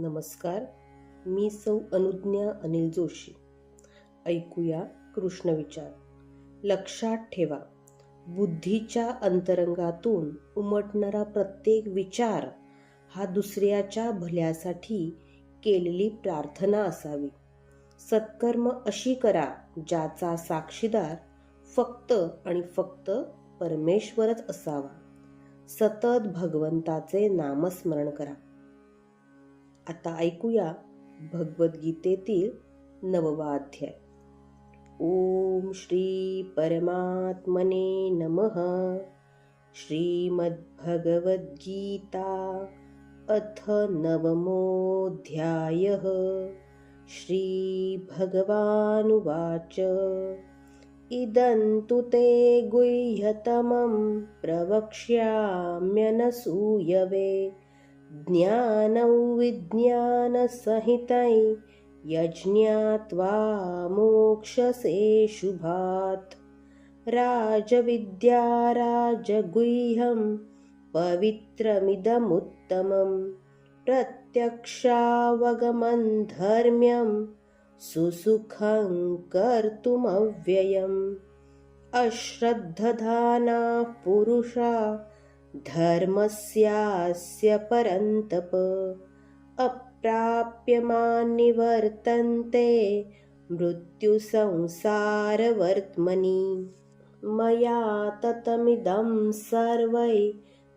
नमस्कार. मी सौ अनुज्ञा अनिल जोशी. ऐकूया कृष्ण विचार. लक्षात ठेवा, बुद्धीच्या अंतरंगातून उमटणारा प्रत्येक विचार हा दुसऱ्याच्या भल्यासाठी केलेली प्रार्थना असावी. सत्कर्म अशी करा ज्याचा साक्षीदार फक्त आणि फक्त परमेश्वरच असावा. सतत भगवंताचे नामस्मरण करा. आता ऐकूया भगवद्गीतेतील 9वा अध्याय. ओम श्री परमात्मने नमः. श्रीमद्भगवद्गीता अथ 9मोऽध्यायः. श्री भगवानुवाच इदं तु ते गुह्यतमं प्रवक्ष्याम्यनसूयवे ज्ञानं विज्ञानसहितं यज्ञात्वा मोक्षसे शुभात्. राजविद्या राजगुह्यं पवित्रमिदमुत्तमं प्रत्यक्षावगमं धर्म्यं सुसुखं कर्तुमव्ययम्. अश्रद्धधानाः पुरुषा धर्मस्यास्य परन्तप अप्राप्यमान्निवर्तन्ते मृत्युसंसारवर्त्मनि. मया ततमिदं सर्वै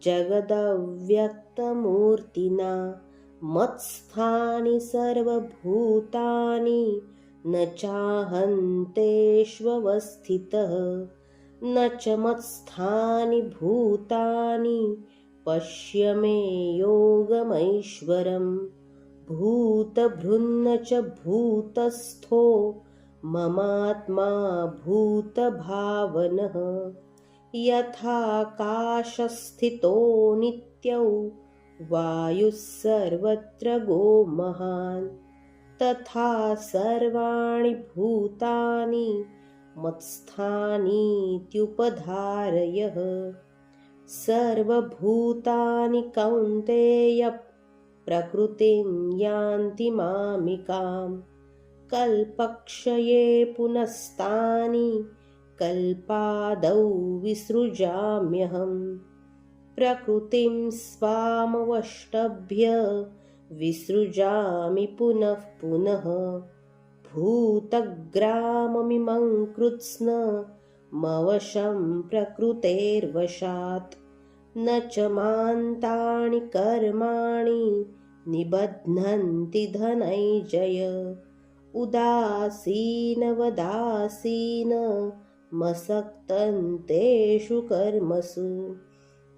जगदव्यक्तमूर्तिना मत्स्थानि सर्वभूतानि न चाहन्तेष्वस्थितः न च मत्स्थानि भूतानि पश्य मे योगमैश्वरम्. भूतभृन्न च भूतस्थो ममात्मा भूतभावनः. यथाकाशस्थितो नित्यौ वायुः सर्वत्र गो महान् तथा सर्वाणि भूतानि मत्स्थानीत्युपधारयः. सर्वभूतानि कौन्तेय प्रकृतिं यान्ति मामिकाम्. कल्पक्षये पुनस्तानि कल्पादौ विसृजाम्यहम्. प्रकृतिं स्वामवष्टभ्य विसृजामि पुनः पुनः. भूतग्राममिमं कृत्स्न मवशं प्रकृतेर्वशात्. न च मान्तानि कर्माणि निबध्नन्ति धनञ्जय. उदासीनवदासीन मसक्तं कर्मसु.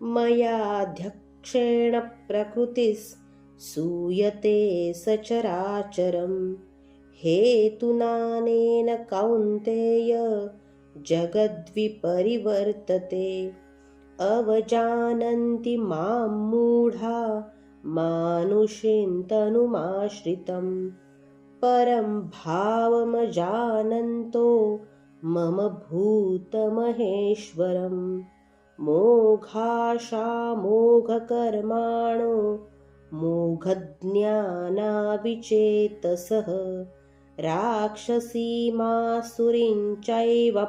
मयाध्यक्षेण प्रकृतिः सूयते सचराचरम्. हेतुनानेन कौन्तेय जगद्विपरिवर्तते. अवजानन्ति मां मूढा मानुषीं तनुमाश्रितं. परं भावमजानन्तो मम भूतमहेश्वरम्. मोघाशामोघकर्माणो मोघज्ञानाविचेतसः. राक्षसीमासुरीं चैव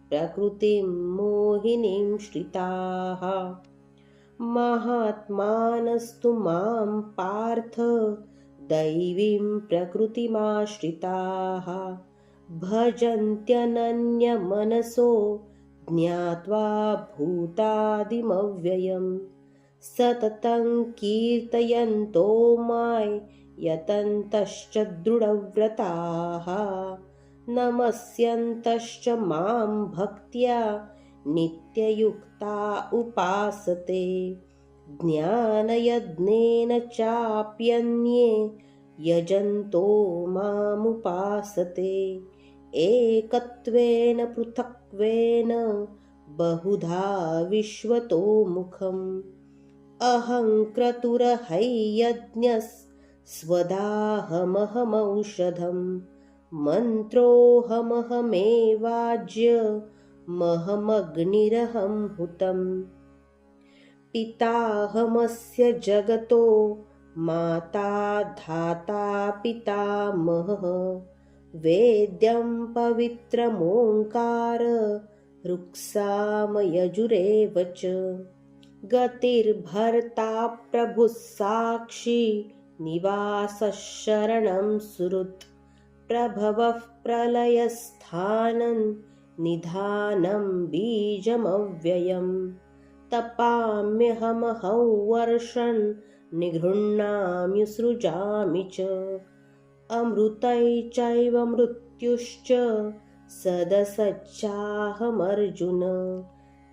प्रकृतिं मोहिनीं श्रिताः. महात्मानस्तु मां पार्थ दैवीं प्रकृतिमाश्रिताः. भजन्त्यनन्यमनसो ज्ञात्वा भूतादिमव्ययम्. सततं कीर्तयन्तो मां यतन्तश्च दृढव्रताः. नमस्यन्तश्च मां भक्त्या नित्ययुक्ता उपासते. ज्ञानयज्ञेन चाप्यन्ये यजन्तो मामुपासते. एकत्वेन पृथक्त्वेन बहुधा विश्वतो मुखम्. अहं क्रतुरहैयज्ञस्वदाहमहमौषधम्. मन्त्रोऽहमहमेवाज्यमहमग्निरहं हुतम्. पिताहमस्य जगतो माता धाता पितामहः वेद्यं पवित्रमोङ्कार ऋक्सामयजुरेव च गतिर्भर्ता प्रभुः साक्षी निवासः शरणं सुहृत् प्रभवः प्रलयस्थानं निधानं बीजमव्ययम् तपाम्यहमहं वर्षन् निगृह्णाम्युसृजामि च अमृतै चैव मृत्युश्च सदसच्चाहमर्जुन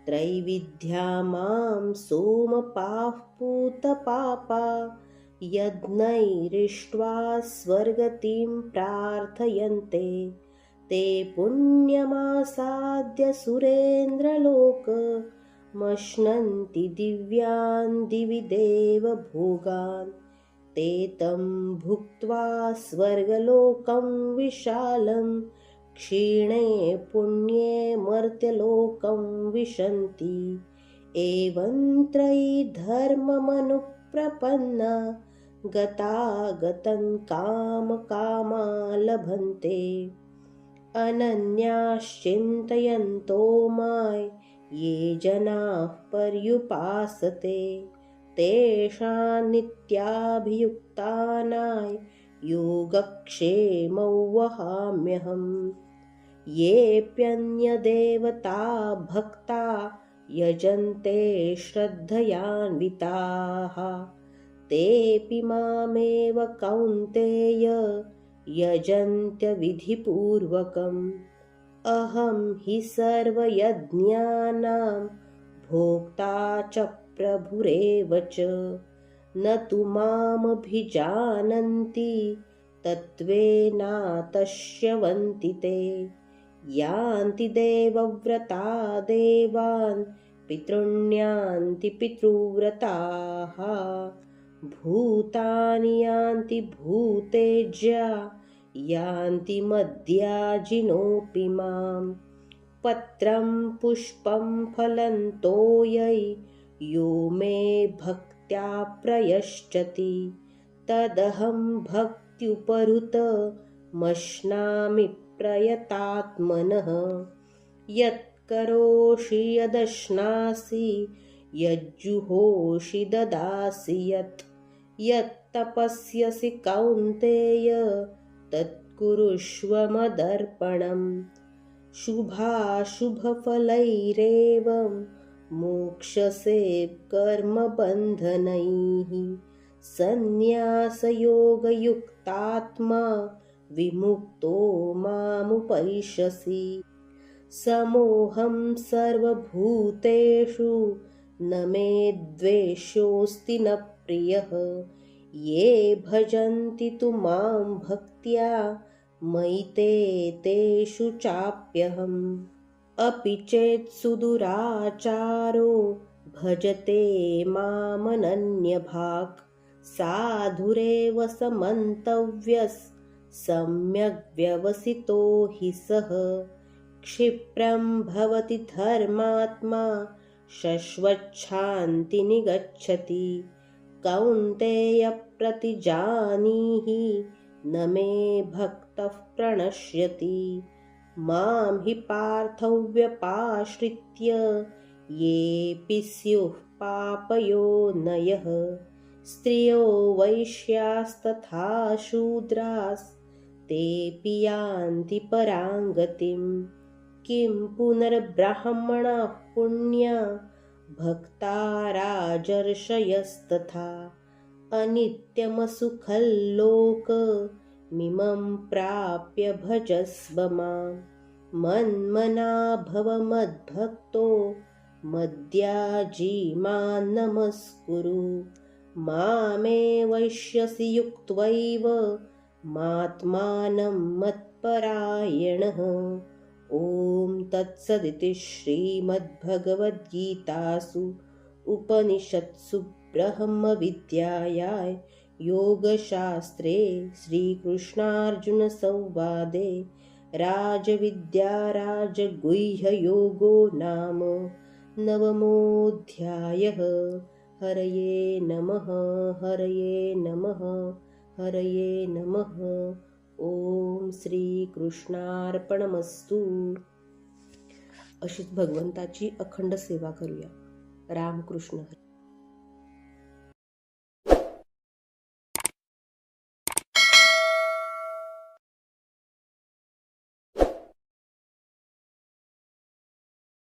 त्रैविद्या मां सोमपाः पूतपापा यज्ञैरिष्ट्वा स्वर्गतिं प्रार्थयन्ते ते पुण्यमासाद्य सुरेन्द्रलोकमश्नन्ति दिव्यान् दिवि देवभोगान् ते तं भुक्त्वा स्वर्गलोकं विशालं क्षीणे पुण्ये मर्त्यलोकं विशन्ति एवं त्रयी धर्ममनुप्रपन्ना गतागतं कामकामा लभन्ते अनन्याश्चिन्तयन्तो मां ये जनाः पर्युपासते तेषां नित्याभियुक्तानां योगक्षेमौ वहाम्यहम् येऽप्यन्यदेवता भक्ता यजन्ते श्रद्धयान्विताः तेऽपि मामेव कौन्तेय यजन्त्यविधिपूर्वकम् अहं हि सर्वयज्ञानां भोक्ता च प्रभुरेव च न तु मामभिजानन्ति तत्त्वेनातश्यवन्ति ते यान्ति देवव्रता देवान् पितॄण्यान्ति पितृव्रताः भूतानि यान्ति भूतेज्या यान्ति मद्याजिनोऽपि मां पत्रं पुष्पं फलं तोयै यो मे भक्त्या प्रयश्चति तदहं भक्त्युपहृतमश्नामि प्रयतात्मनः यत्करोषि यदश्नासि यज्जुहोषि ददासि यत्तपस्यसि कौन्तेय तत्कुरुष्व मदर्पणम् शुभाशुभफलैरेवं मोक्षसे कर्मबन्धनैः सन्न्यासयोगयुक्तात्मा विमुक्तो मामुपैष्यसि समोऽहं सर्वभूतेषु न मे द्वेष्योऽस्ति न प्रियः ये भजन्ति तु मां भक्त्या मयि तेषु चाप्यहम् अपि चेत् सुदुराचारो भजते मामनन्यभाक् साधुरेव समन्तव्यः सम्यग् व्यवसितो हि सः क्षिप्रं भवति धर्मात्मा शश्वच्छान्तिनिगच्छति कौन्तेय प्रतिजानीहि न मे भक्तः प्रणश्यति मां हि पार्थव्यपाश्रित्य येऽपि स्युः पापयोनयः स्त्रियो वैश्यास्तथा शूद्रास्तेऽपि यान्ति परां गतिम् किं पुनर्ब्राह्मणाः पुण्या भक्ता राजर्षयस्तथा अनित्यमसुखल्लोकमिमं प्राप्य भजस्व मां मन्मना भव मद्भक्तो मद्याजी मां नमस्कुरु मामे वैष्यसि युक्त्वैव मात्मानं मत्परायणः ॐ तत्सदिति श्रीमद्भगवद्गीतासु उपनिषत्सु ब्रह्मविद्यायां योगशास्त्रे श्रीकृष्णार्जुनसंवादे राजविद्या राजगुह्ययोगो नाम 9मोऽध्यायः। हरये नमः हरये नमः हरये नमः. ओम श्री कृष्णार्पणमस्तु. अशीच भगवंताची अखंड सेवा करूया. रामकृष्ण हरी.